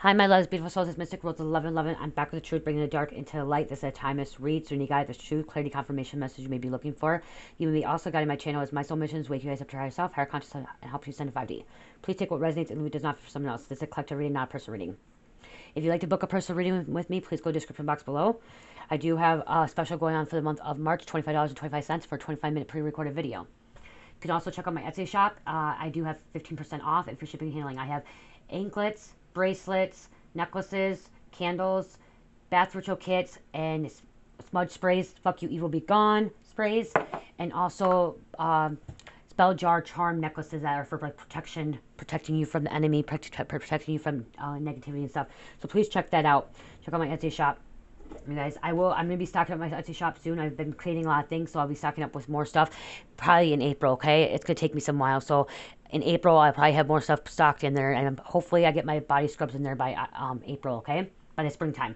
Hi, my loves, beautiful souls. It's Mystic World 1111. I'm back with the truth, bringing the dark into the light. This is a timeless read, so when you guide the truth, clarity, confirmation message you may be looking for. You may be also guiding my channel as my soul mission is wake you guys up to higher self, higher consciousness, and help you send to 5D. Please take what resonates and leave it does not for someone else. This is a collective reading, not a personal reading. If you'd like to book a personal reading with me, please go to the description box below. I do have a special going on for the month of March, $25.25 for a 25-minute pre-recorded video. You can also check out my Etsy shop. I do have 15% off and free shipping and handling. I have anklets, bracelets, necklaces, candles, bath ritual kits, and smudge sprays, fuck you evil be gone sprays, and also spell jar charm necklaces that are for like protecting you from the enemy, protecting you from negativity and stuff. So please check that out. Check out my Etsy shop. You guys, I'm going to be stocking up my Etsy shop soon. I've been creating a lot of things, so I'll be stocking up with more stuff probably in April, okay? It's going to take me some while, so in April, I'll probably have more stuff stocked in there, and hopefully I get my body scrubs in there by April, okay? By the springtime.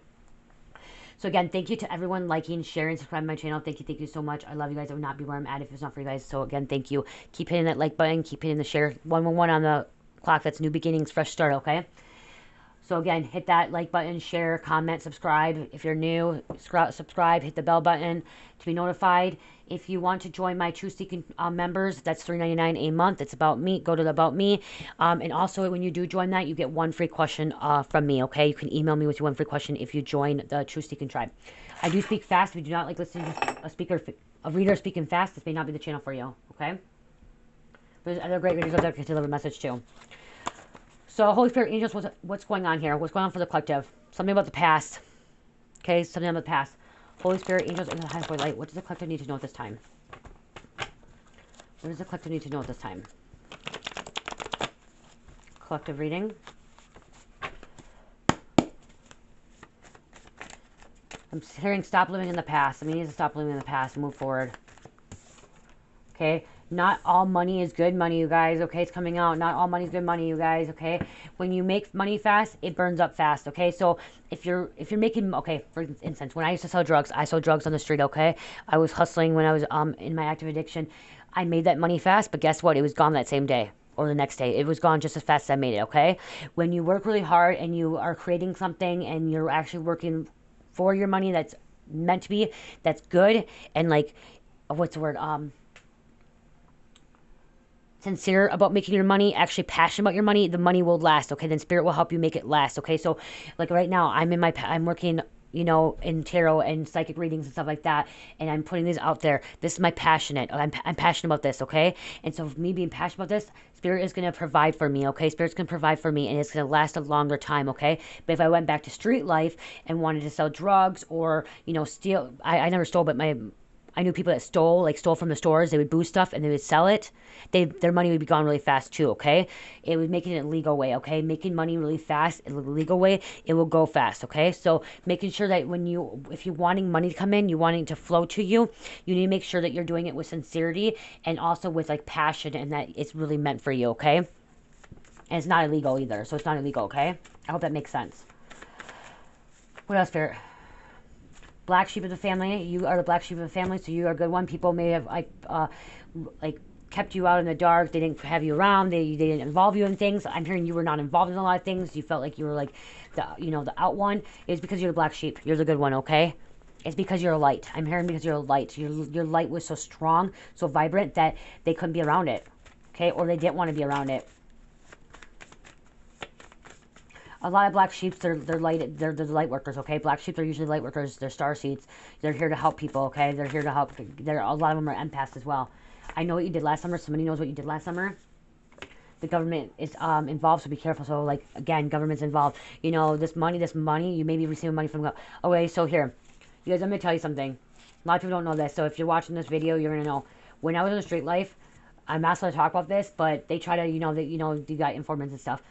So again, thank you to everyone liking, sharing, subscribing to my channel. Thank you so much. I love you guys. I would not be where I'm at if it's not for you guys. So again, thank you. Keep hitting that like button. Keep hitting the share. 111 on the clock. That's new beginnings, fresh start, okay? So again, hit that like button, share, comment, subscribe. If you're new, subscribe, hit the bell button to be notified. If you want to join my Truth Seeking members, that's $3.99 a month. It's about me. Go to the About Me. And also, when you do join that, you get one free question from me, okay? You can email me with your one free question if you join the Truth Seeking tribe. I do speak fast. We do not like listening to a reader speaking fast. This may not be the channel for you, okay? There's other great readers out there that can deliver a message too. So, Holy Spirit, angels, what's going on here? What's going on for the collective? Something about the past. Okay, something about the past. Holy Spirit, angels, and the high void light. What does the collective need to know at this time? What does the collective need to know at this time? Collective reading. I'm hearing stop living in the past. I mean, you need to stop living in the past and move forward. Okay? Not all money is good money, you guys, okay? It's coming out. Not all money is good money, you guys, okay? When you make money fast, it burns up fast, okay? So if you're making, okay, for instance, when I used to sell drugs, I sold drugs on the street, okay? I was hustling when I was in my active addiction. I made that money fast, but guess what? It was gone that same day or the next day. It was gone just as fast as I made it, okay? When you work really hard and you are creating something and you're actually working for your money that's meant to be, that's good, and like, what's the word, sincere about making your money, actually passionate about your money, the money will last, okay? Then Spirit will help you make it last, okay? So, like right now, I'm working, you know, in tarot and psychic readings and stuff like that, and I'm putting these out there. This is my passionate. I'm passionate about this, okay? And so, me being passionate about this, Spirit is going to provide for me, okay? Spirit's going to provide for me, and it's going to last a longer time, okay? But if I went back to street life and wanted to sell drugs or, you know, steal, I never stole, but I knew people that stole from the stores. They would boost stuff and they would sell it. Their money would be gone really fast too, okay? It was making it a legal way, okay? Making money really fast in a legal way, it will go fast, okay? So making sure that if you're wanting money to come in, you wanting to flow to you, you need to make sure that you're doing it with sincerity and also with like passion and that it's really meant for you, okay? And it's not illegal either, so it's not illegal, okay? I hope that makes sense. What else, Spirit? Black sheep of the family. You are the black sheep of the family, so you are a good one. People may have like kept you out in the dark. They didn't have you around. They didn't involve you in things. I'm hearing you were not involved in a lot of things. You felt like you were like the out one. It's because you're the black sheep. You're the good one, okay? It's because you're a light. I'm hearing because you're a light. Your light was so strong, so vibrant that they couldn't be around it, okay? Or they didn't want to be around it. A lot of black sheep, they're the light workers, okay? Black sheep are usually light workers. They're starseeds. They're here to help people, okay? They're here to help. A lot of them are empaths as well. I know what you did last summer. Somebody knows what you did last summer. The government is involved, so be careful. So, like, again, government's involved. You know, this money, you may be receiving money from... Okay, so here. You guys, I'm going to tell you something. A lot of people don't know this, so if you're watching this video, you're going to know. When I was in the street life, I'm not supposed to talk about this, but they try to, you got informants and stuff.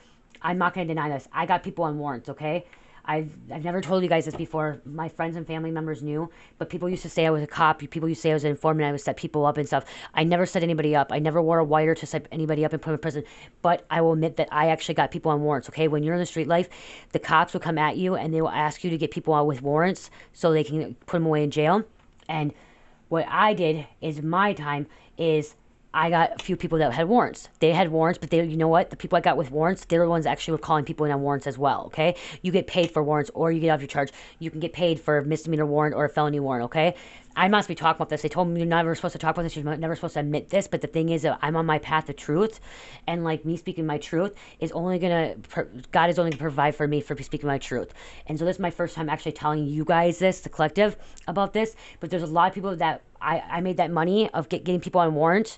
I'm not going to deny this. I got people on warrants, okay? I've never told you guys this before. My friends and family members knew, but people used to say I was a cop. People used to say I was an informant. I would set people up and stuff. I never set anybody up. I never wore a wire to set anybody up and put them in prison. But I will admit that I actually got people on warrants, okay? When you're in the street life, the cops will come at you and they will ask you to get people out with warrants so they can put them away in jail. And what I did is my time is I got a few people that had warrants. They had warrants, but they, you know what? The people I got with warrants, they're the ones that actually were calling people in on warrants as well, okay? You get paid for warrants, or you get off your charge. You can get paid for a misdemeanor warrant or a felony warrant, okay? I must be talking about this. They told me you're never supposed to talk about this. You're never supposed to admit this. But the thing is that I'm on my path of truth. And like me speaking my truth is only going to, God is only going to provide for me for speaking my truth. And so this is my first time actually telling you guys this, the collective, about this. But there's a lot of people that I made that money of getting people on warrant.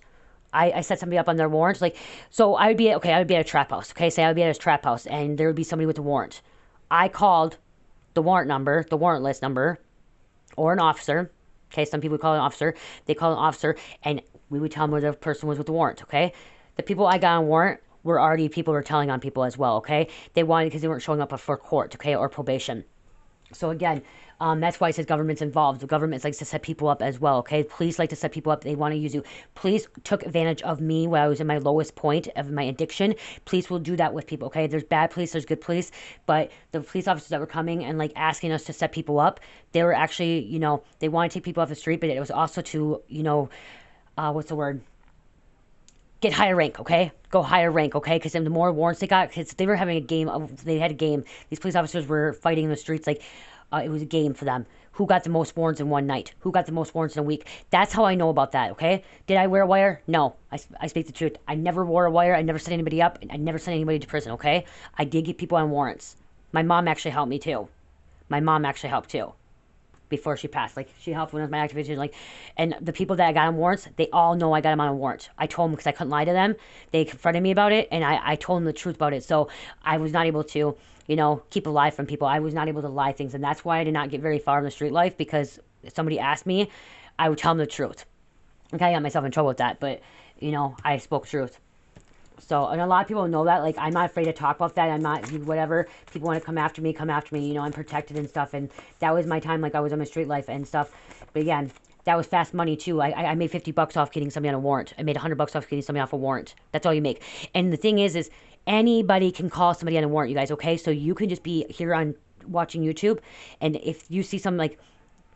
I set somebody up on their warrants. Like, so I would be, okay, I would be at a trap house. Okay, say I would be at a trap house and there would be somebody with a warrant. I called the warrant number, the warrant list number, or an officer. Okay, some people call it an officer. They call it an officer, and we would tell them where the person was with the warrant, okay? The people I got on warrant were already people were telling on people as well, okay? They wanted because they weren't showing up for court, okay, or probation. So again, that's why it says government's involved. The government likes to set people up as well, okay? Police like to set people up. They want to use you. Police took advantage of me when I was in my lowest point of my addiction. Police will do that with people, okay? There's bad police, there's good police, but the police officers that were coming and like asking us to set people up, they were actually, you know, they want to take people off the street, but it was also to, you know, what's the word? Get higher rank, okay? Go higher rank, okay? Because then the more warrants they got, because they were having a game of, they had a game. These police officers were fighting in the streets like it was a game for them. Who got the most warrants in one night? Who got the most warrants in a week? That's how I know about that, okay? Did I wear a wire? No. I speak the truth. I never wore a wire. I never set anybody up. I never sent anybody to prison, okay? I did get people on warrants. My mom actually helped me too. My mom actually helped too. Before she passed, like she helped when I was my activation, like, and the people that I got on warrants, they all know I got them on a warrant. I told them because I couldn't lie to them. They confronted me about it, and I told them the truth about it. So I was not able to, you know, keep a lie from people. I was not able to lie things, and that's why I did not get very far in the street life, because if somebody asked me, I would tell them the truth. Okay, I got myself in trouble with that, but you know, I spoke truth. So, and a lot of people know that, like, I'm not afraid to talk about that. I'm not, whatever, people want to come after me, you know, I'm protected and stuff, and that was my time, like, I was on my street life and stuff, but again, that was fast money, too. I made $50 off getting somebody on a warrant. I made $100 off getting somebody off a warrant. That's all you make. And the thing is anybody can call somebody on a warrant, you guys, okay? So you can just be here on watching YouTube, and if you see something like,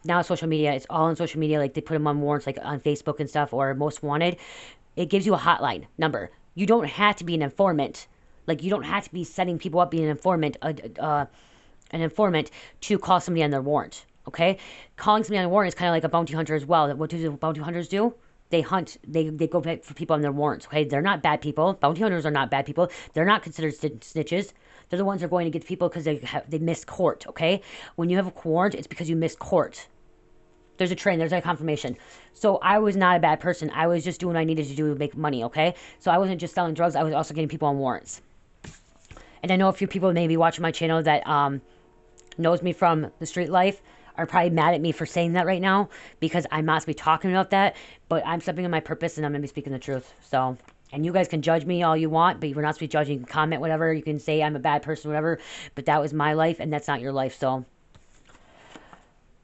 now social media, it's all on social media, like, they put them on warrants, like, on Facebook and stuff, or Most Wanted, it gives you a hotline number. You don't have to be an informant. Like, you don't have to be setting people up being an informant to call somebody on their warrant, okay? Calling somebody on a warrant is kind of like a bounty hunter as well. What do the bounty hunters do? They hunt. They go for people on their warrants, okay? They're not bad people. Bounty hunters are not bad people. They're not considered snitches. They're the ones that are going to get people because they missed court, okay? When you have a warrant, it's because you missed court. There's a train. There's a confirmation. So I was not a bad person. I was just doing what I needed to do to make money, okay? So I wasn't just selling drugs. I was also getting people on warrants. And I know a few people maybe watching my channel that knows me from the street life are probably mad at me for saying that right now because I must be talking about that. But I'm stepping in my purpose and I'm going to be speaking the truth. So, and you guys can judge me all you want, but you're not supposed to be judging. Comment, whatever. You can say I'm a bad person, whatever. But that was my life and that's not your life, so...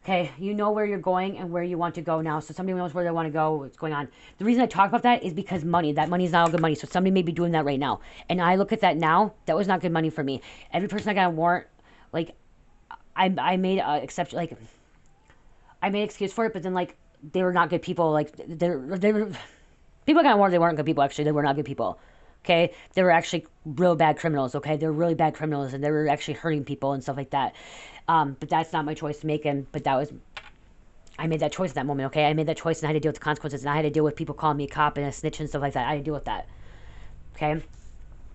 Okay, you know where you're going and where you want to go now. So somebody knows where they want to go, what's going on. The reason I talk about that is because money. That money is not all good money. So somebody may be doing that right now. And I look at that now, that was not good money for me. Every person I got a warrant, like, I made an exception, like, I made an excuse for it, but then, like, they were not good people. Like, they were, people I got a warrant, they weren't good people, actually. They were not good people. Okay, they were actually real bad criminals, okay? They were really bad criminals, and they were actually hurting people and stuff like that. But that's not my choice to make, but that was, I made that choice in that moment, okay? I made that choice, and I had to deal with the consequences, and I had to deal with people calling me a cop and a snitch and stuff like that. I had to deal with that, okay?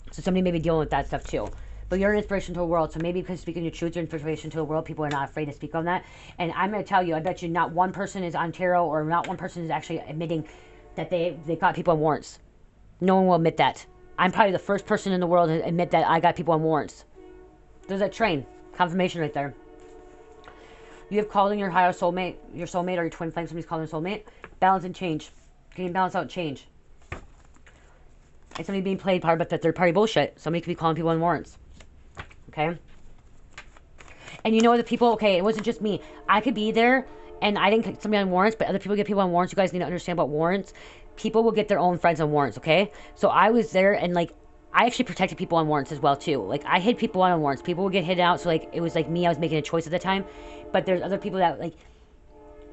So somebody may be dealing with that stuff, too. But you're an inspiration to the world, so maybe because speaking your truth, you're an inspiration to the world, people are not afraid to speak on that. And I'm going to tell you, I bet you not one person is on tarot, or not one person is actually admitting that they got people on warrants. No one will admit that. I'm probably the first person in the world to admit that I got people on warrants. There's that train. Confirmation right there. You have called in your higher soulmate, your soulmate, or your twin flame, somebody's calling their soulmate. Balance and change. Can you balance out and change? And somebody being played part of that third party bullshit. Somebody could be calling people on warrants. Okay? And you know the people, okay, it wasn't just me. I could be there, and I didn't get somebody on warrants, but other people get people on warrants. You guys need to understand about warrants. People will get their own friends on warrants, okay? So I was there, and, like, I actually protected people on warrants as well, too. Like, I hid people on warrants. People would get hit out, so, like, it was, like, me. I was making a choice at the time. But there's other people that, like,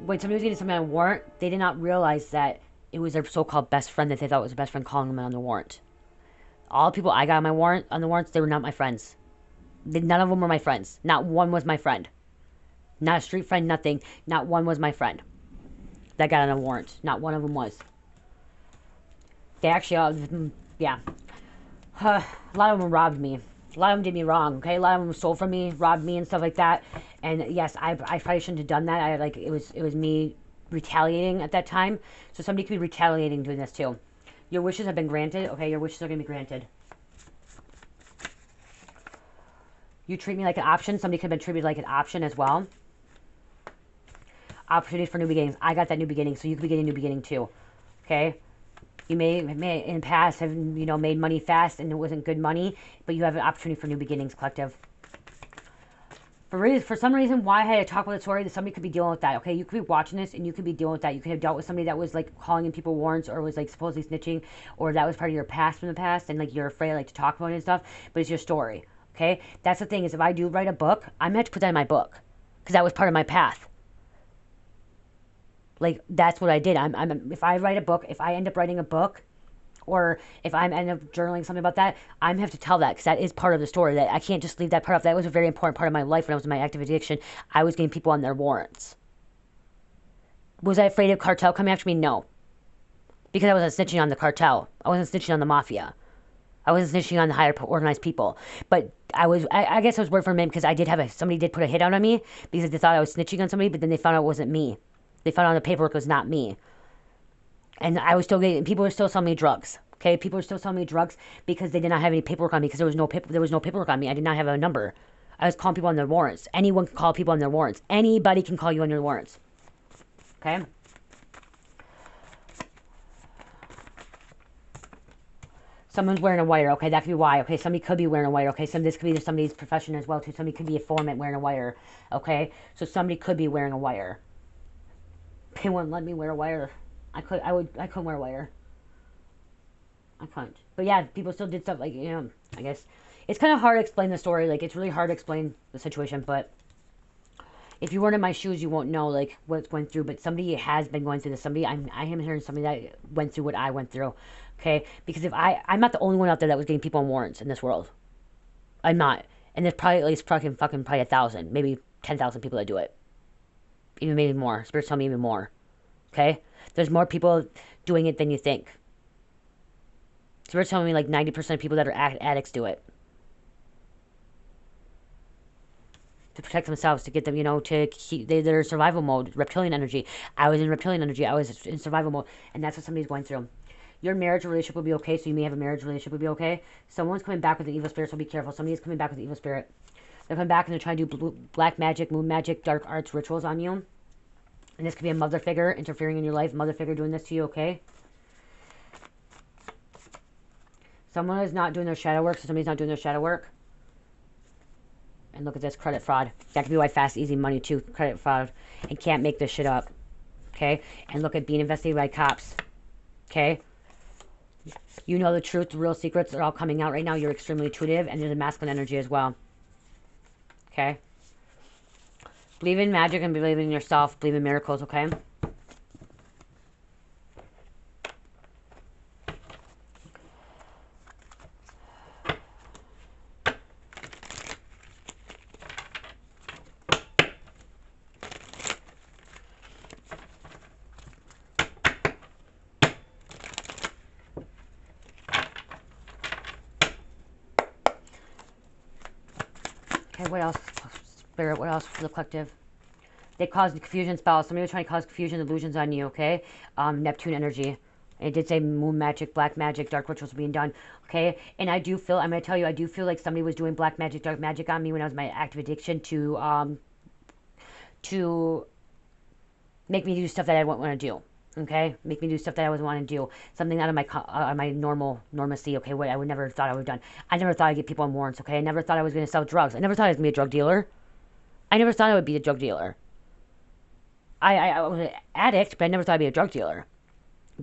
when somebody was getting somebody on warrant, they did not realize that it was their so-called best friend that they thought was a best friend calling them on the warrant. All the people I got on my warrant, on the warrants, they were not my friends. None of them were my friends. Not one was my friend. Not a street friend, nothing. Not one was my friend that got on a warrant. Not one of them was. They actually, yeah. A lot of them robbed me. A lot of them did me wrong, okay? A lot of them stole from me, robbed me and stuff like that. And yes, I probably shouldn't have done that. It was me retaliating at that time. So somebody could be retaliating doing this too. Your wishes have been granted. Okay, your wishes are going to be granted. You treat me like an option. Somebody could have been treated like an option as well. Opportunity for new beginnings. I got that new beginning, so you could be getting a new beginning too. Okay? You may in the past have, made money fast and it wasn't good money, but you have an opportunity for new beginnings, collective. For some reason, why I had to talk about the story, that somebody could be dealing with that, okay? You could be watching this and you could be dealing with that. You could have dealt with somebody that was like calling in people warrants, or was like supposedly snitching, or that was part of your past from the past, and like you're afraid like to talk about it and stuff, but it's your story, okay? That's the thing, is if I do write a book, I'm gonna have to put that in my book, because that was part of my path. Like, that's what I did. If I write a book, if I end up writing a book, or if I end up journaling something about that, I'm going to have to tell that, because that is part of the story. That I can't just leave that part off. That was a very important part of my life when I was in my active addiction. I was getting people on their warrants. Was I afraid of cartel coming after me? No. Because I wasn't snitching on the cartel. I wasn't snitching on the mafia. I wasn't snitching on the higher organized people. But I guess I was worried for a minute, because I did have somebody did put a hit out on me, because they thought I was snitching on somebody, but then they found out it wasn't me. They found out the paperwork was not me. And I was still getting, people were still selling me drugs. Okay, people were still selling me drugs because they did not have any paperwork on me, because there was no paperwork on me. I did not have a number. I was calling people on their warrants. Anyone can call people on their warrants. Anybody can call you on your warrants. Okay? Someone's wearing a wire. Okay, that could be why. Okay, somebody could be wearing a wire. Okay, this could be somebody's profession as well too. Somebody could be a foreman wearing a wire. Okay, so somebody could be wearing a wire. They wouldn't let me wear a wire. I couldn't wear a wire. I couldn't. But yeah, people still did stuff like, I guess. It's kind of hard to explain the story. Like, it's really hard to explain the situation, but if you weren't in my shoes, you won't know, like, what's going through. But somebody has been going through this. I am hearing somebody that went through what I went through. Okay? Because I'm not the only one out there that was getting people on warrants in this world. I'm not. And there's probably at least probably 1,000, maybe 10,000 people that do it. Even maybe more. Spirits tell me even more. Okay? There's more people doing it than you think. Spirits telling me like 90% of people that are addicts do it. To protect themselves, to get them, to keep their survival mode, reptilian energy. I was in reptilian energy. I was in survival mode. And that's what somebody's going through. Your marriage relationship will be okay, so you may have a marriage relationship will be okay. Someone's coming back with an evil spirit, so be careful. Somebody is coming back with an evil spirit. They're coming back and they're trying to do black magic, moon magic, dark arts, rituals on you. And this could be a mother figure interfering in your life. Mother figure doing this to you, okay? Someone is not doing their shadow work, so somebody's not doing their shadow work. And look at this, credit fraud. That could be why fast, easy money, too. Credit fraud. And can't make this shit up. Okay? And look at being investigated by cops. Okay? You know the truth. The real secrets are all coming out right now. You're extremely intuitive, and there's a masculine energy as well. Okay? Believe in magic and believe in yourself. Believe in miracles, okay? Okay, what else? Spirit, what else for the collective? They caused confusion spells. Somebody was trying to cause confusion, illusions on you, okay? Neptune energy. And it did say moon magic, black magic, dark rituals being done, okay? And I do feel, I'm going to tell you, I do feel like somebody was doing black magic, dark magic on me when I was in my active addiction to make me do stuff that I wouldn't want to do, okay? Make me do stuff that I wasn't want to do. Something out of my normalcy, okay? What I would never thought I would have done. I never thought I'd get people on warrants, okay? I never thought I was going to sell drugs. I never thought I was going to be a drug dealer. I never thought I would be a drug dealer. I was an addict, but I never thought I'd be a drug dealer.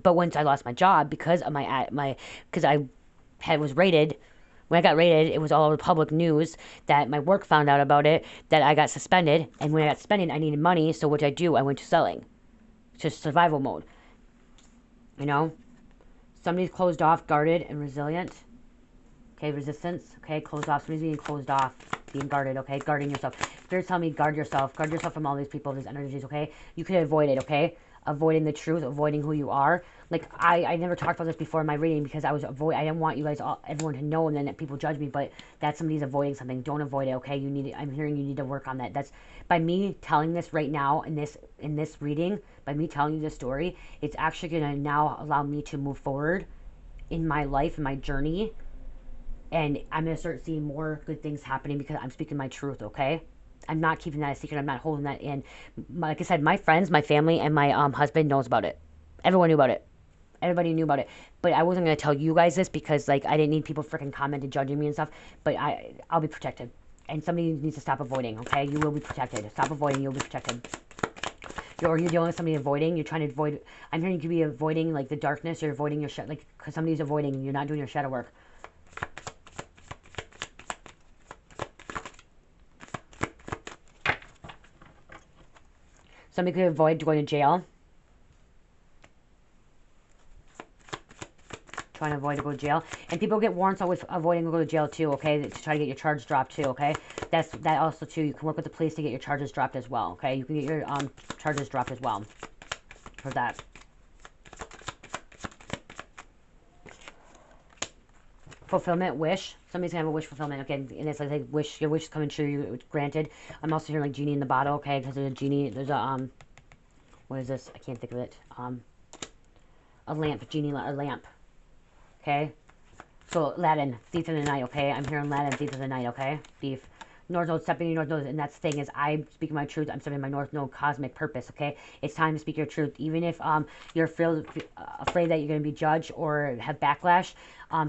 But once I lost my job because of because I was raided. When I got raided, it was all over public news that my work found out about it, that I got suspended. And when I got suspended, I needed money. So what did I do? I went to selling, to survival mode. You know? Somebody's closed off, guarded, and resilient. Okay, resistance. Okay, closed off. Somebody's being closed off, being guarded. Okay, guarding yourself. Spirit's telling me guard yourself. Guard yourself from all these people, these energies. Okay, you could avoid it. Okay, avoiding the truth, avoiding who you are. Like I never talked about this before in my reading because I didn't want you guys, everyone to know, and then people judge me. But that's somebody's avoiding something. Don't avoid it. Okay, you need it. I'm hearing you need to work on that. That's by me telling this right now in this reading. By me telling you this story, it's actually gonna now allow me to move forward in my life, in my journey, and I'm going to start seeing more good things happening because I'm speaking my truth, okay? I'm not keeping that a secret. I'm not holding that in. Like I said, my friends, my family, and my husband knows about it. Everyone knew about it. Everybody knew about it. But I wasn't going to tell you guys this because, like, I didn't need people freaking commenting, judging me and stuff. But I'll be protected. And somebody needs to stop avoiding, okay? You will be protected. Stop avoiding. You'll be protected. Or you're dealing with somebody avoiding. You're trying to avoid. I'm hearing you could be avoiding, like, the darkness. You're avoiding your shadow. Like, because somebody's avoiding. You're not doing your shadow work. Somebody could avoid going to jail. Trying to avoid to go to jail. And people get warrants always avoiding going to jail too, okay? To try to get your charges dropped too, okay? That also too. You can work with the police to get your charges dropped as well, okay? You can get your charges dropped as well for that. Fulfillment, wish. Somebody's gonna have a wish fulfillment, okay? And it's like wish, your wish is coming true, granted. I'm also hearing like genie in the bottle, okay? Because there's a genie, there's a what is this? I can't think of it. A lamp, genie, a lamp. Okay? So, Latin, thief in the night, okay? I'm hearing Latin, thief in the night, okay? Thief. North Node, stepping in your North Node, and that's the thing is, I'm speaking my truth, I'm stepping my North Node cosmic purpose, okay? It's time to speak your truth. Even if you're afraid that you're going to be judged or have backlash,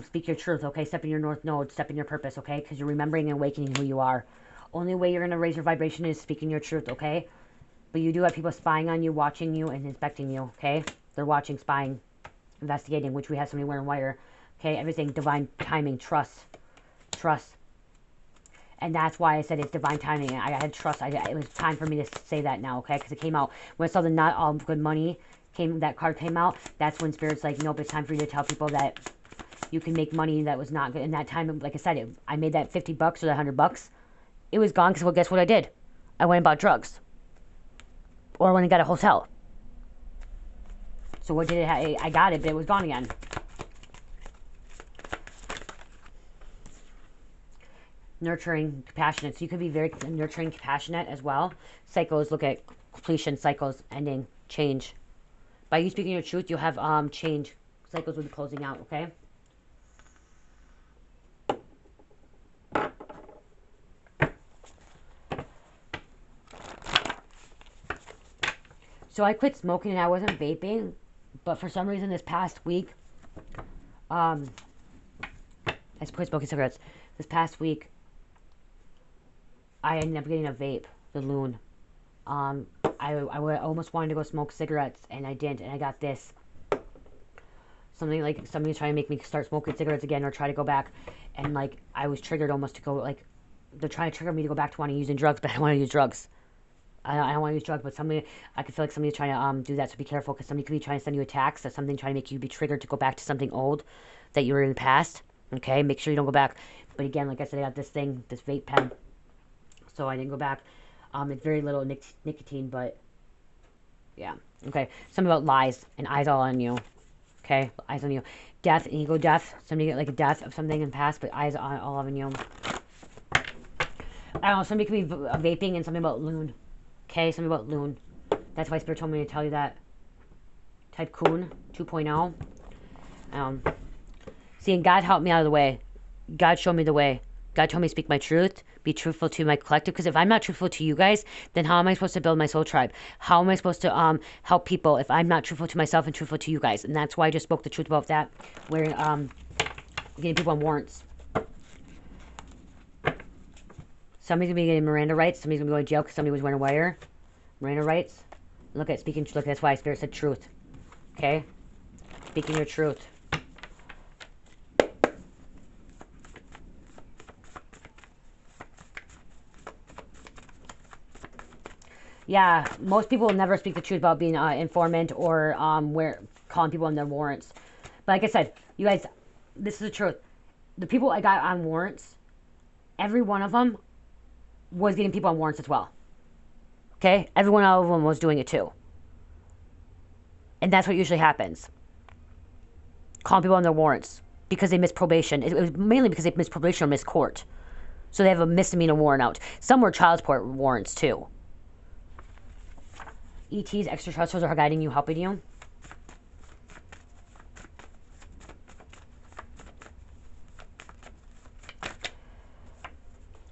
speak your truth, okay? Step in your North Node, step in your purpose, okay? Because you're remembering and awakening who you are. Only way you're going to raise your vibration is speaking your truth, okay? But you do have people spying on you, watching you, and inspecting you, okay? They're watching, spying, investigating, which we have somebody wearing wire. Okay, everything, divine timing, trust. And that's why I said it's divine timing. I had trust. It was time for me to say that now, okay? Because it came out. When I saw the not all good money, that card came out, that's when Spirit's like, nope, it's time for you to tell people that you can make money that was not good. In that time, like I said, I made that $50 or that $100. It was gone because, well, guess what I did? I went and bought drugs. Or I went and got a hotel. So what did it have? I got it, but it was gone again. Nurturing, compassionate. So you could be very nurturing, compassionate as well. Cycles, look at completion, cycles, ending, change. By you speaking your truth, you'll have change. Cycles will be closing out, okay? So I quit smoking and I wasn't vaping, but for some reason this past week, I quit smoking cigarettes. This past week, I ended up getting a vape, the Loon. I almost wanted to go smoke cigarettes, and I didn't, and I got this. Something like somebody's trying to make me start smoking cigarettes again or try to go back, and like I was triggered almost to go, like they're trying to trigger me to go back to wanting using drugs, but I don't want to use drugs. I don't want to use drugs, but I can feel like somebody's trying to do that, so be careful, because somebody could be trying to send you attacks, or something trying to make you be triggered to go back to something old that you were in the past. Okay, make sure you don't go back. But again, like I said, I got this thing, this vape pen, so I didn't go back. It's very little nicotine, but yeah. Okay, something about lies and eyes all on you. Okay, eyes on you. Death, ego death. Somebody get like a death of something in the past, but eyes all on you. I don't know, somebody could be vaping and something about Loon. Okay, something about Loon. That's why Spirit told me to tell you that. Type Coon 2.0. See, and God helped me out of the way. God showed me the way. God told me to speak my truth, be truthful to my collective. Because if I'm not truthful to you guys, then how am I supposed to build my soul tribe? How am I supposed to help people if I'm not truthful to myself and truthful to you guys? And that's why I just spoke the truth about that. Where getting people on warrants. Somebody's gonna be getting Miranda rights. Somebody's gonna be going to jail because somebody was wearing a wire. Miranda rights. Look at speaking. Look, that's why Spirit said truth. Okay, speaking your truth. Yeah, most people will never speak the truth about being informant or calling people on their warrants. But like I said, you guys, this is the truth. The people I got on warrants, every one of them was getting people on warrants as well. Okay? Every one of them was doing it too. And that's what usually happens. Calling people on their warrants because they missed probation. It was mainly because they missed probation or missed court. So they have a misdemeanor warrant out. Some were child support warrants too. ETs, extraterrestrials are guiding you, helping you.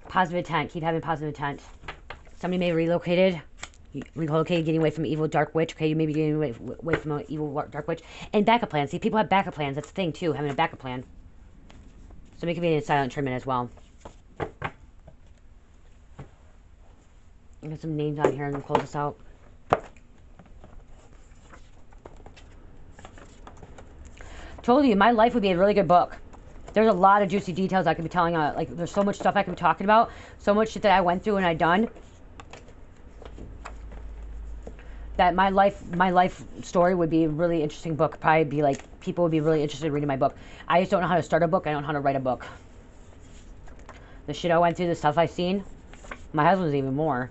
Positive intent. Keep having positive intent. Somebody may have relocated, getting away from evil dark witch. Okay, you may be getting away from an evil dark witch. And backup plans. See, people have backup plans. That's the thing too, having a backup plan. Somebody could be in silent treatment as well. I got some names on here and we'll close this out. Told you, my life would be a really good book. There's a lot of juicy details I could be telling. Like, there's so much stuff I could be talking about. So much shit that I went through and I done. That my life story would be a really interesting book. Probably be like, people would be really interested in reading my book. I just don't know how to start a book. I don't know how to write a book. The shit I went through, the stuff I've seen. My husband's even more.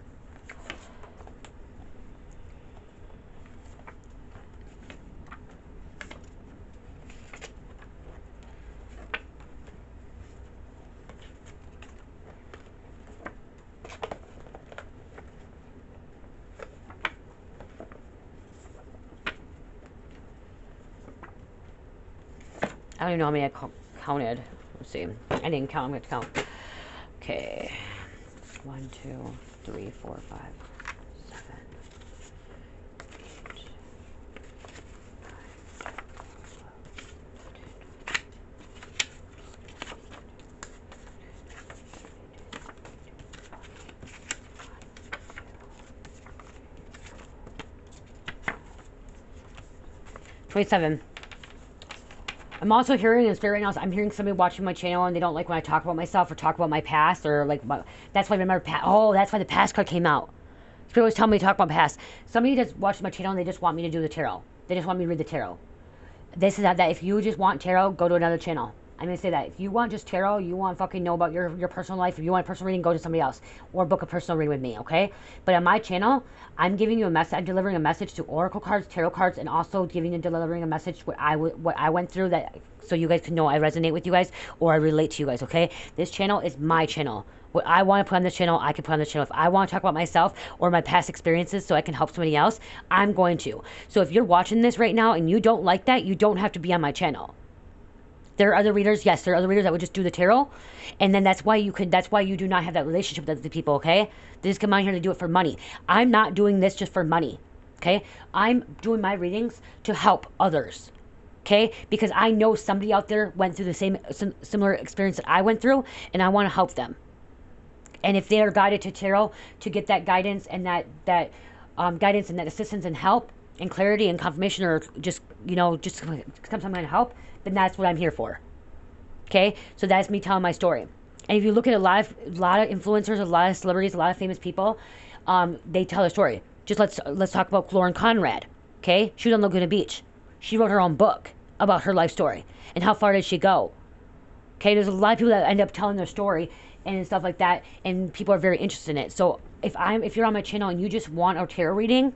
I don't even know how many I counted. Let's see. I didn't count. I'm going to count. Okay. 1, 2, 3, 4, 5, 7, 8, 27. I'm also hearing in spirit right now, I'm hearing somebody watching my channel and they don't like when I talk about myself or talk about my past or like, that's why I remember, that's why the past card came out. Spirit always tell me to talk about past. Somebody just watched my channel and they just want me to do the tarot. They just want me to read the tarot. This is that if you just want tarot, go to another channel. I'm going to say that. If you want just tarot, you want fucking know about your personal life, if you want a personal reading, go to somebody else. Or book a personal reading with me, okay? But on my channel, I'm giving you a message. I'm delivering a message to oracle cards, tarot cards, and also delivering a message what I went through, that so you guys can know I resonate with you guys or I relate to you guys, okay? This channel is my channel. What I want to put on this channel, I can put on this channel. If I want to talk about myself or my past experiences so I can help somebody else, I'm going to. So if you're watching this right now and you don't like that, you don't have to be on my channel. There are other readers, yes, there are other readers that would just do the tarot, and then that's why you do not have that relationship with the people, okay? They just come on here to do it for money. I'm not doing this just for money, okay? I'm doing my readings to help others, okay? Because I know somebody out there went through the similar experience that I went through, and I want to help them. And if they are guided to tarot to get that guidance and that guidance and that assistance and help and clarity and confirmation, or just come some kind of help, then that's what I'm here for. Okay, so that's me telling my story. And if you look at a lot of influencers, a lot of celebrities, a lot of famous people, they tell their story. Just let's talk about Lauren Conrad. Okay, she was on Laguna Beach. She wrote her own book about her life story and how far did she go. Okay, there's a lot of people that end up telling their story and stuff like that, and people are very interested in it. So if you're on my channel and you just want a tarot reading,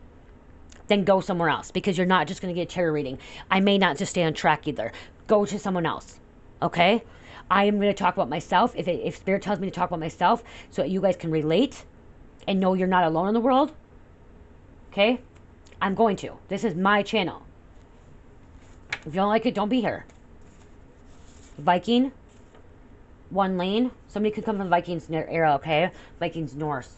then go somewhere else, because you're not just going to get a tarot reading. I may not just stay on track either. Go to someone else, okay? I am going to talk about myself. If Spirit tells me to talk about myself so that you guys can relate and know you're not alone in the world, okay? I'm going to. This is my channel. If you don't like it, don't be here. Viking, 1 lane. Somebody could come from the Vikings era, okay? Vikings Norse.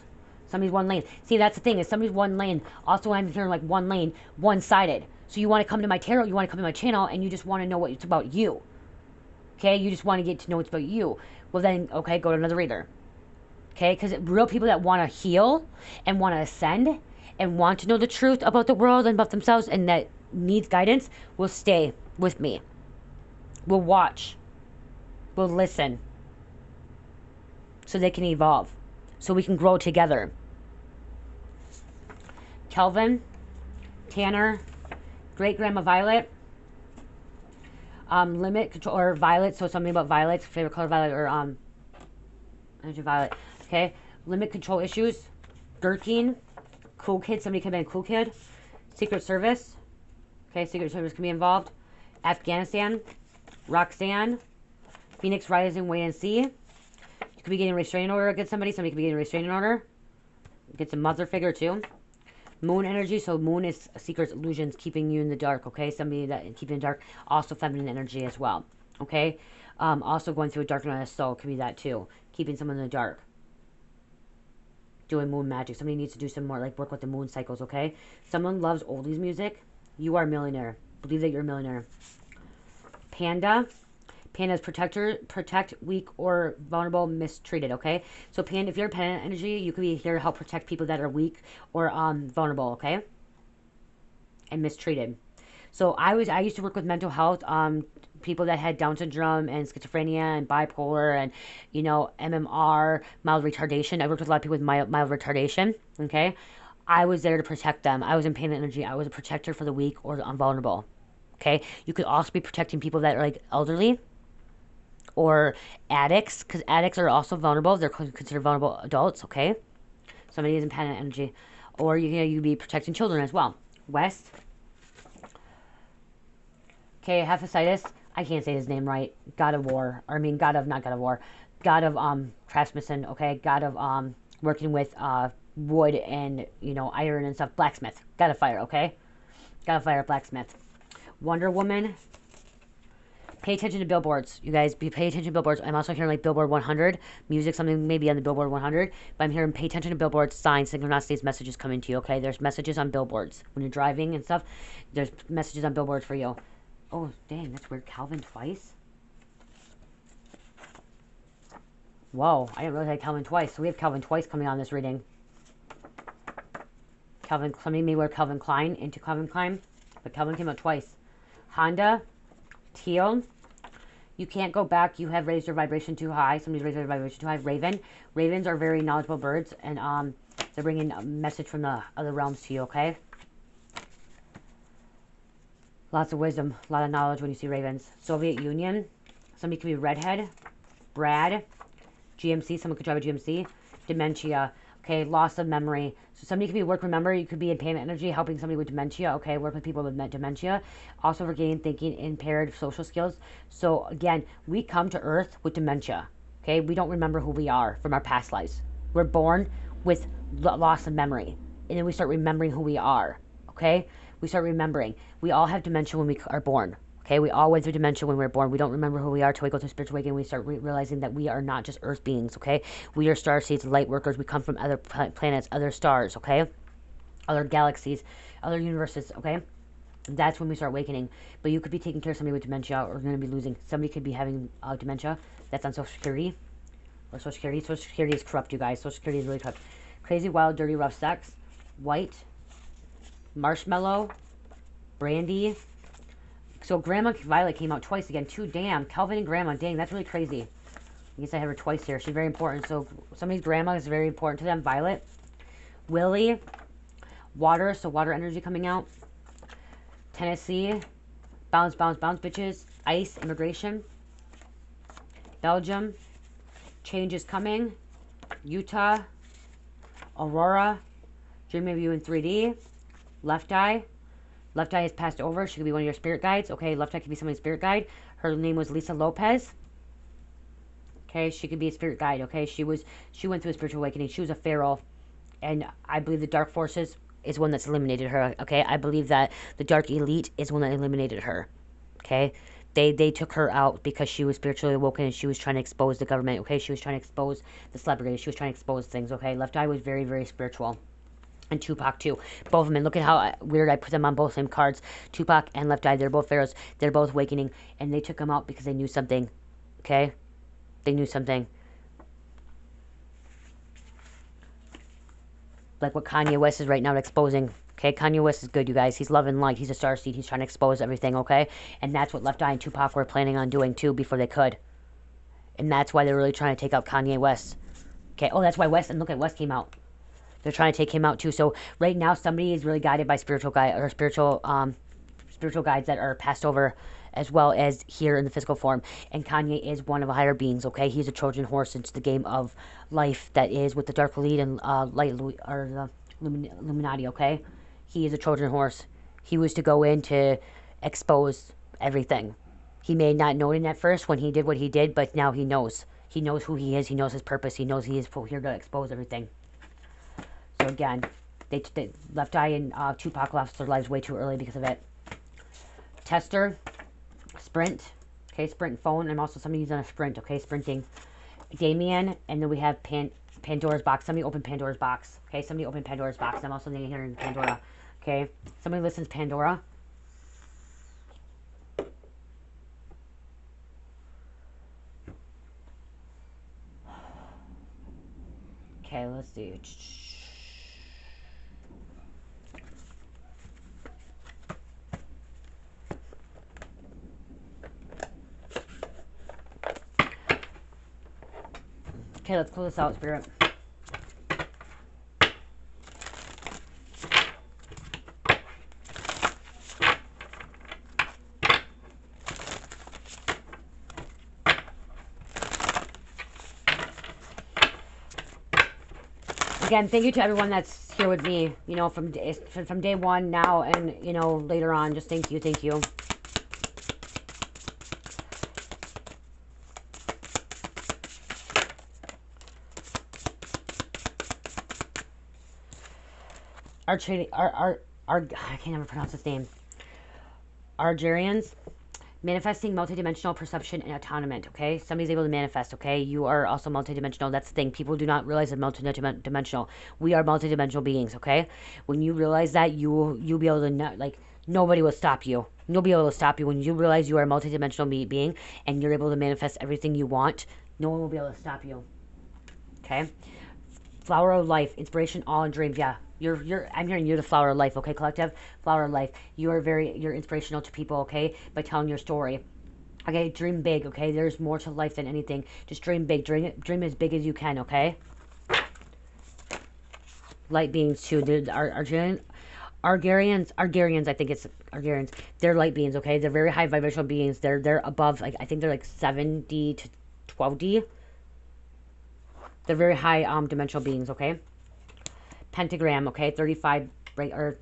Somebody's 1 lane. See, that's the thing, is somebody's 1 lane. Also, I'm hearing like 1 lane, one-sided. So you want to come to my tarot, you want to come to my channel, and you just want to know what it's about you. Okay? You just want to get to know what's about you. Well then, okay, go to another reader. Okay? Because real people that want to heal and want to ascend and want to know the truth about the world and about themselves and that needs guidance will stay with me. Will watch. Will listen. So they can evolve. So we can grow together. Kelvin, Tanner, Great Grandma Violet, Limit control or violet. So something about violets, favorite color violet or energy violet. Okay. Limit control issues. Gherkin. Cool kid. Somebody could have been a cool kid. Secret Service. Okay. Secret Service can be involved. Afghanistan. Roxanne. Phoenix Rising. Wait and see. You could be getting a restraining order against somebody. Somebody could be getting a restraining order. Gets a mother figure too. Moon energy. So moon is secrets, illusions, keeping you in the dark. Okay. Somebody that keeping in the dark. Also feminine energy as well. Okay. Also going through a dark night of soul. Could be that too. Keeping someone in the dark. Doing moon magic. Somebody needs to do some more like work with the moon cycles. Okay. Someone loves oldies music. You are a millionaire. Believe that you're a millionaire. Panda. Panda's protect weak or vulnerable, mistreated. Okay, so Panda, if you're a Panda energy, you could be here to help protect people that are weak or vulnerable. Okay, and mistreated. So I used to work with mental health, people that had Down syndrome and schizophrenia and bipolar and MMR, mild retardation. I worked with a lot of people with mild retardation. Okay, I was there to protect them. I was in Panda energy. I was a protector for the weak or the vulnerable. Okay, you could also be protecting people that are like elderly or addicts, because addicts are also vulnerable. They're considered vulnerable adults. Okay, somebody is in Panda energy, or you be protecting children as well. West. Okay, Hephaestus. I can't say his name right. God of War. Or I mean, God of War. God of craftsman. Okay, God of working with wood and iron and stuff. Blacksmith. God of fire. Okay, God of fire. Blacksmith. Wonder Woman. Pay attention to billboards, you guys. Pay attention to billboards. I'm also hearing like Billboard 100 music, something maybe on the Billboard 100. But I'm hearing pay attention to billboards, signs, synchronicities, messages coming to you. Okay, there's messages on billboards when you're driving and stuff. There's messages on billboards for you. Oh dang, that's weird. Calvin twice. Whoa, I didn't realize I had Calvin twice. So we have Calvin twice coming on this reading. Calvin, somebody may wear Calvin Klein into Calvin Klein, but Calvin came out twice. Honda. Teal. You can't go back. You have raised your vibration too high. Somebody's raised their vibration too high. Raven. Ravens are very knowledgeable birds, and they're bringing a message from the other realms to you. Okay. Lots of wisdom, a lot of knowledge when you see ravens. Soviet Union. Somebody could be redhead. Brad. GMC. Someone could drive a GMC. Dementia. Okay, loss of memory. So somebody could be work remember. You could be in Panda energy, helping somebody with dementia. Okay, work with people with dementia. Also regaining thinking, impaired social skills. So again, we come to Earth with dementia. Okay, we don't remember who we are from our past lives. We're born with loss of memory, and then we start remembering who we are. Okay, we start remembering. We all have dementia when we are born. Okay, we all went through dementia when we were born. We don't remember who we are till we go through spiritual awakening. We start realizing that we are not just earth beings, okay? We are starseeds, light workers. We come from other planets, other stars, okay? Other galaxies, other universes, okay? That's when we start awakening. But you could be taking care of somebody with dementia or going to be losing. Somebody could be having dementia. That's on Social Security or Social Security. Social Security is corrupt, you guys. Social Security is really corrupt. Crazy, wild, dirty, rough sex. White. Marshmallow. Brandy. So Grandma Violet came out twice again, too. Damn, Calvin and Grandma. Dang, that's really crazy. I guess I have her twice here. She's very important. So somebody's grandma is very important to them. Violet. Willie. Water. So water energy coming out. Tennessee. Bounce, bounce, bounce, bitches. Ice. Immigration. Belgium. Change is coming. Utah. Aurora. Dream of you in 3D. Left Eye. Left Eye has passed over. She could be one of your spirit guides. Okay, Left Eye could be somebody's spirit guide. Her name was Lisa Lopez. Okay, she could be a spirit guide. Okay, she went through a spiritual awakening. She was a pharaoh, and I believe the dark forces is one that's eliminated her. Okay, I believe that the dark elite is one that eliminated her. Okay, they took her out because she was spiritually awoken and she was trying to expose the government. Okay, she was trying to expose the celebrities. She was trying to expose things. Okay, Left Eye was very, very spiritual. And Tupac too. Both of them. And look at how weird I put them on both same cards. Tupac and Left Eye. They're both pharaohs. They're both awakening. And they took them out because they knew something. Okay? They knew something. Like what Kanye West is right now exposing. Okay? Kanye West is good, you guys. He's love and light. He's a starseed. He's trying to expose everything. Okay? And that's what Left Eye and Tupac were planning on doing too before they could. And that's why they're really trying to take out Kanye West. Okay? Oh, that's why West. And look at West came out. They're trying to take him out too. So right now, somebody is really guided by spiritual guide or spiritual guides that are passed over as well as here in the physical form. And Kanye is one of the higher beings, okay? He's a Trojan horse into the game of life that is with the Dark Elite and Light or the Illuminati, okay? He is a Trojan horse. He was to go in to expose everything. He may not know it at first when he did what he did, but now he knows. He knows who he is. He knows his purpose. He knows he is here to expose everything. So again, they Left Eye and Tupac lost their lives way too early because of it. Tester, Sprint, okay, Sprint phone. I'm also somebody who's on a Sprint, okay, sprinting. Damien, and then we have Pandora's box. Somebody open Pandora's box, okay. Somebody open Pandora's box. I'm also here in Pandora, okay. Somebody listens Pandora. Okay, let's see. Okay, let's close this out, Spirit. Again, thank you to everyone that's here with me, you know, from day one now and, you know, later on. Just thank you, thank you. I can never pronounce his name. Argerians, manifesting multidimensional perception and autonomous, okay? Somebody's able to manifest, okay? You are also multidimensional. That's the thing. People do not realize that multidimensional. We are multidimensional beings, okay? When you realize that, you'll be able to, like, nobody will stop you. Nobody will be able to stop you. When you realize you are a multidimensional being and you're able to manifest everything you want, no one will be able to stop you, okay? Flower of life, inspiration, all in dreams, yeah. I'm hearing you're the flower of life, okay, collective? Flower of life. You're inspirational to people, okay, by telling your story. Okay, dream big, okay? There's more to life than anything. Just dream big. Dream as big as you can, okay? Light beings, too. Argarians, I think it's Argarians. They're light beings, okay? They're very high vibrational beings. They're above, like, I think they're like 7D to 12D. They're very high dimensional beings, okay? Pentagram, okay, 35, right, or,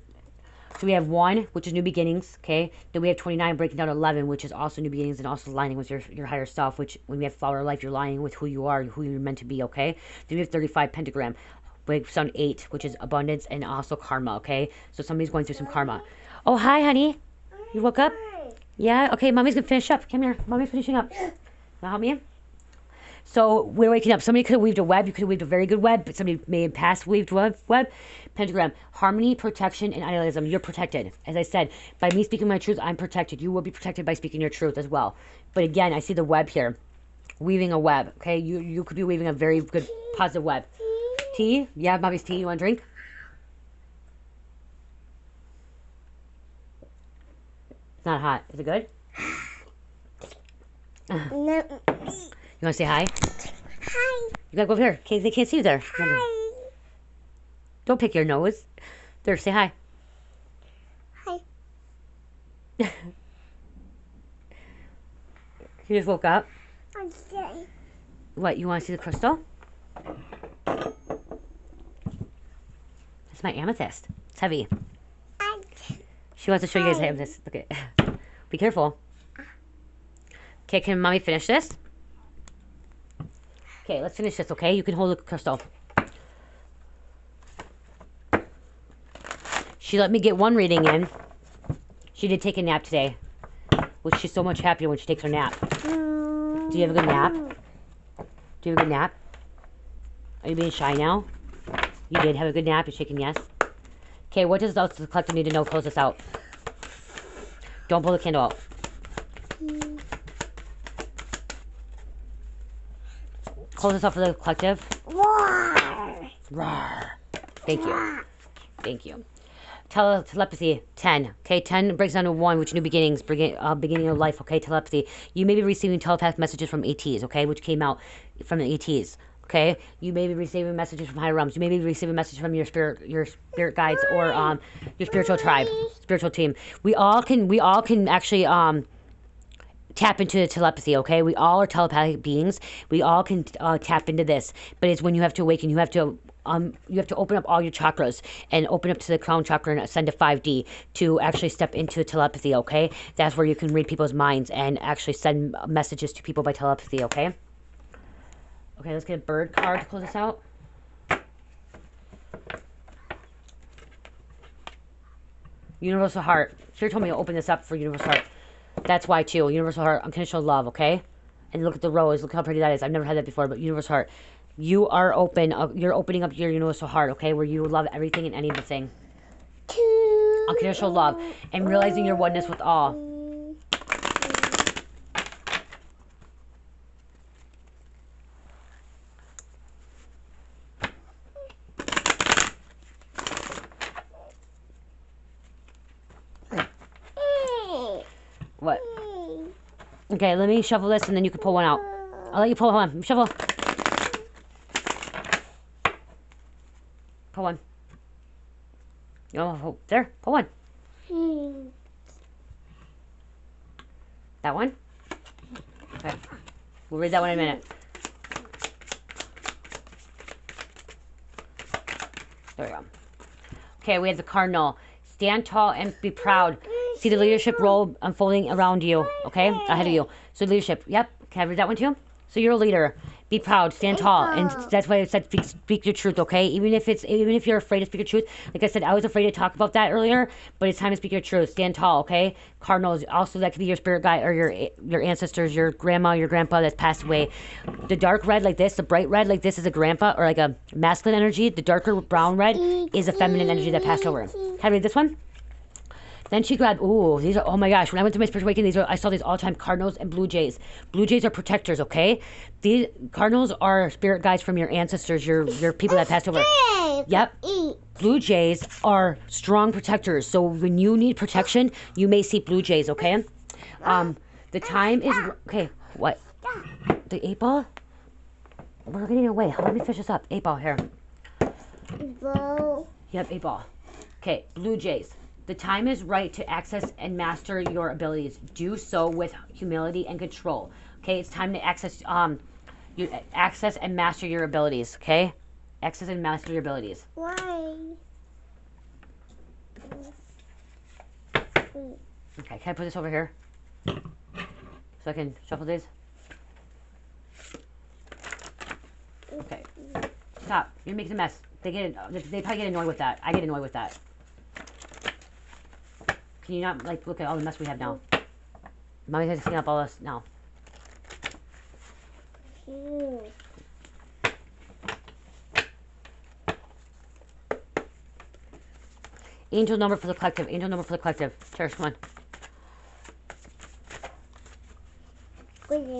so we have 1, which is new beginnings, okay, then we have 29, breaking down 11, which is also new beginnings, and also aligning with your higher self, which, when we have flower of life, you're aligning with who you are, who you're meant to be, okay, then we have 35, pentagram, breaks down 8, which is abundance, and also karma, okay, so somebody's going through some karma. Oh, hi, honey, you woke up? Yeah, okay, mommy's gonna finish up, come here, mommy's finishing up, now help me? So we're waking up. Somebody could have weaved a web. You could have weaved a very good web, but somebody may have past weaved web. Pentagram, harmony, protection, and idealism. You're protected. As I said, by me speaking my truth, I'm protected. You will be protected by speaking your truth as well. But again, I see the web here. Weaving a web, okay? You could be weaving a very good, positive web. Tea? Yeah, mommy's tea. You want a drink? It's not hot. Is it good? No. You want to say hi? Hi. You gotta go over here. They can't see you there. Hi. Don't pick your nose. There, say hi. Hi. You just woke up? I'm sorry. What, you want to see the crystal? It's my amethyst. It's heavy. She wants to show you guys the amethyst. Look at it. Be careful. Okay, can mommy finish this? Okay, let's finish this, okay? You can hold the crystal. She let me get one reading in. She did take a nap today, which she's so much happier when she takes her nap. Do you have a good nap? Do you have a good nap? Are you being shy now? You did have a good nap? You're shaking yes? Okay, what does the collective need to know? Close this out. Don't pull the candle out. Close this out for the collective. Roar. Roar. Thank you. Thank you. Telepathy, 10. Okay, 10 breaks down to 1, which new beginnings, beginning of life, okay, telepathy. You may be receiving telepathic messages from ATs, okay, which came out from the ATs, okay? You may be receiving messages from higher realms. You may be receiving messages from your spirit guides or your spiritual tribe, spiritual team. We all can actually tap into the telepathy, okay? We all are telepathic beings. We all can tap into this. But it's when you have to awaken, you have to open up all your chakras and open up to the crown chakra and ascend to 5D to actually step into telepathy, okay? That's where you can read people's minds and actually send messages to people by telepathy, okay? Okay, let's get a bird card to close this out. Universal Heart. Spirit told me to open this up for Universal Heart. That's why, too. Universal Heart, unconditional love, okay? And look at the rose. Look how pretty that is. I've never had that before, but Universal Heart. You are open. You're opening up your Universal Heart, okay? Where you love everything and anything. Unconditional love. And realizing your oneness with all. What? Okay, let me shuffle this and then you can pull one out. I'll let you pull one. Shuffle. Pull one. Oh, there. Pull one. That one? Okay. We'll read that one in a minute. There we go. Okay, we have the Cardinal. Stand tall and be proud. See the leadership role unfolding around you, okay? Ahead of you. So leadership, yep. Can I read that one too? So you're a leader. Be proud, stand tall, and that's why I said speak your truth, okay? Even if you're afraid to speak your truth, like I said, I was afraid to talk about that earlier, but it's time to speak your truth. Stand tall, okay? Cardinals, also that could be your spirit guide or your ancestors, your grandma, your grandpa that's passed away. The dark red like this, the bright red like this is a grandpa or like a masculine energy. The darker brown red is a feminine energy that passed over. Can I read this one? Then she grabbed, ooh, these are, oh my gosh, when I went to my spiritual awakening, I saw these all-time cardinals and blue jays. Blue jays are protectors, okay? These cardinals are spirit guides from your ancestors, your people that passed over. Yep. Blue jays are strong protectors. So when you need protection, you may see blue jays, okay? The time is, okay, what? The 8-ball? We're getting away. Let me fish this up. 8-ball here. Yep, 8-ball. Okay, blue jays. The time is right to access and master your abilities. Do so with humility and control. Okay, it's time to access and master your abilities. Okay, access and master your abilities. Why? Okay, can I put this over here so I can shuffle these? Okay, stop. You're making a mess. They probably get annoyed with that. I get annoyed with that. Can you not, like, look at all the mess we have now? Mommy's has to clean up all this now. Angel number for the collective. Angel number for the collective. Cherish, come on.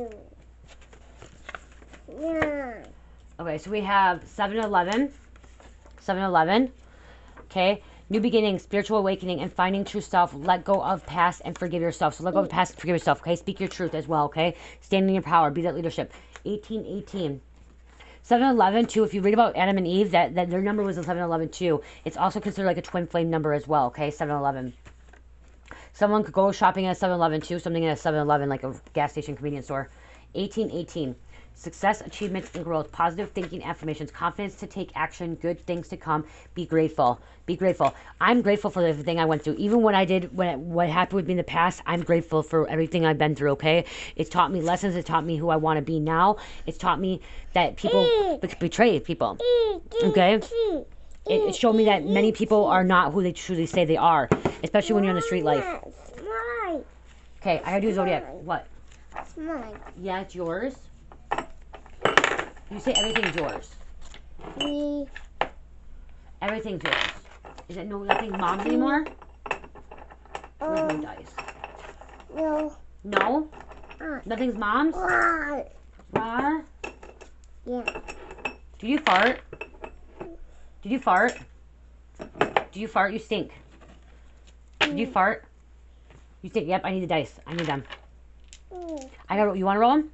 Okay, so we have 7-11. 7-11. Okay. New beginning, spiritual awakening, and finding true self. Let go of past and forgive yourself. So let go of the past and forgive yourself, okay? Speak your truth as well, okay? Stand in your power. Be that leadership. 1818. 7-11, too. If you read about Adam and Eve, that their number was 11-11, too. It's also considered like a twin flame number as well, okay? 7-11. Someone could go shopping at a 7-Eleven, too. Something at a 7-Eleven, like a gas station convenience store. 1818. Success, achievements, and growth. Positive thinking, affirmations. Confidence to take action. Good things to come. Be grateful. Be grateful. I'm grateful for everything I went through. Even what I did, what happened with me in the past, I'm grateful for everything I've been through, okay? It's taught me lessons. It taught me who I want to be now. It's taught me that people betray people, okay? It showed me that many people are not who they truly say they are, especially when you're in the street life. Okay, I gotta do Zodiac. What? It's mine. Yeah, it's yours. You say everything's yours. Everything's yours. Is it nothing mom's anymore? Where's my dice? No. No? Nothing's mom's? Why? Rar? Yeah. Did you fart? Did you fart? Did you fart? You stink. Did you fart? You stink. Yep, I need the dice. I need them. You want to roll them?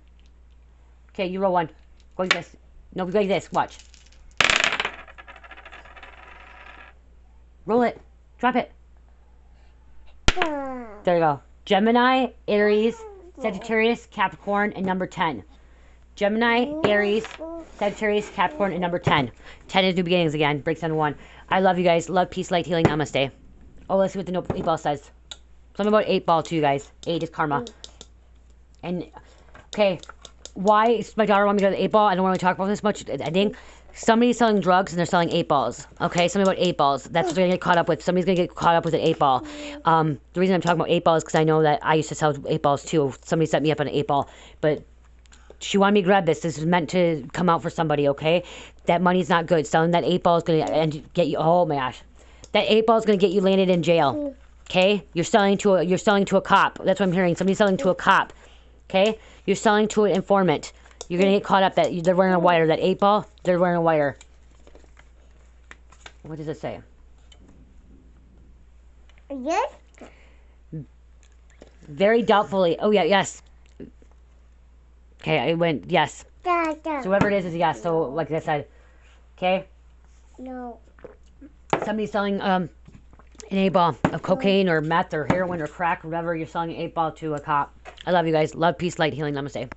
Okay, you roll one. Go like this. No, go like this. Watch. Roll it. Drop it. There you go. Gemini, Aries, Sagittarius, Capricorn, and number 10. Gemini, Aries, Sagittarius, Capricorn, and number 10. 10 is new beginnings again. Breaks down to 1. I love you guys. Love, peace, light, healing. Namaste. Oh, let's see what the 8 ball says. Something about 8 ball too, guys. 8 is karma. And, okay, why is my daughter want me to go to the 8 ball? I don't want to talk about this much. I think somebody's selling drugs and they're selling 8 balls. Okay, something about 8 balls. That's what they're going to get caught up with. Somebody's going to get caught up with an 8 ball. The reason I'm talking about 8 balls is because I know that I used to sell 8 balls too. Somebody set me up on an 8 ball. But she wanted me to grab this. This is meant to come out for somebody, okay? That money's not good. Selling that 8 ball is going to get you, oh my gosh. That 8 ball is going to get you landed in jail. Okay? You're selling to a cop. That's what I'm hearing. Somebody's selling to a cop. Okay? You're selling to an informant. You're going to get caught up that they're wearing a wire. That 8 ball, they're wearing a wire. What does it say? Yes. Very doubtfully. Oh, yeah, yes. Okay, I went, yes. Da. So whoever it is yes. So, like I said, okay? No. Somebody's selling an 8 ball of cocaine or meth or heroin or crack or whatever. You're selling an 8 ball to a cop. I love you guys. Love, peace, light, healing. Namaste.